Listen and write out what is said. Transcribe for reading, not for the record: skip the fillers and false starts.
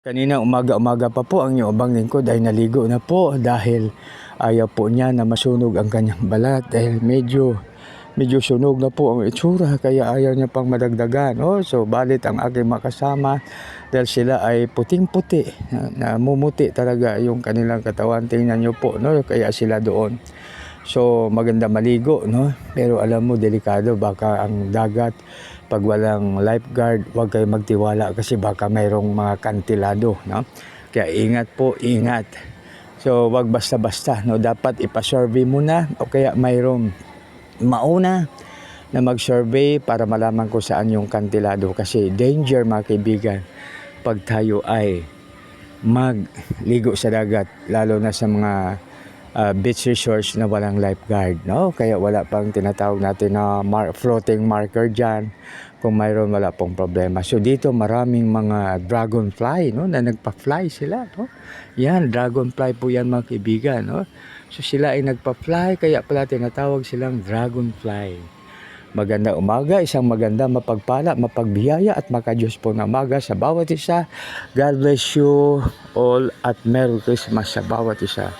Kanina umaga-umaga pa po ang inyong lingkod ay naligo na po dahil ayaw po niya na masunog ang kanyang balat dahil medyo sunog na po ang itsura kaya ayaw niya pang madagdagan. So balit ang aking makasama dahil sila ay puting-puti, namumuti talaga yung kanilang katawan. Tingnan niyo po, no? Kaya sila doon. So maganda maligo, no? Pero alam mo, delikado, baka ang dagat pag walang lifeguard, huwag kayo magtiwala kasi baka mayroong mga kantilado, no? Kaya ingat po, ingat. So wag basta-basta, no? Dapat ipa-survey muna o kaya mayroong mauna na mag-survey para malaman kung saan yung kantilado kasi danger, mga kaibigan, pag tayo ay magligo sa dagat, lalo na sa mga beach resorts na walang lifeguard, no? Kaya wala pang tinatawag natin na floating marker dyan. Kung mayroon, wala pong problema. So dito maraming mga dragonfly, no? Na nagpa-fly sila, no? Yan, dragonfly po yan, mga kaibigan, no? So sila ay nagpa-fly, kaya pala tinatawag silang dragonfly. Maganda umaga, isang maganda, mapagpala, mapagbiyaya at makadiyos po na umaga sa bawat isa. God bless you all at Merry Christmas sa bawat isa.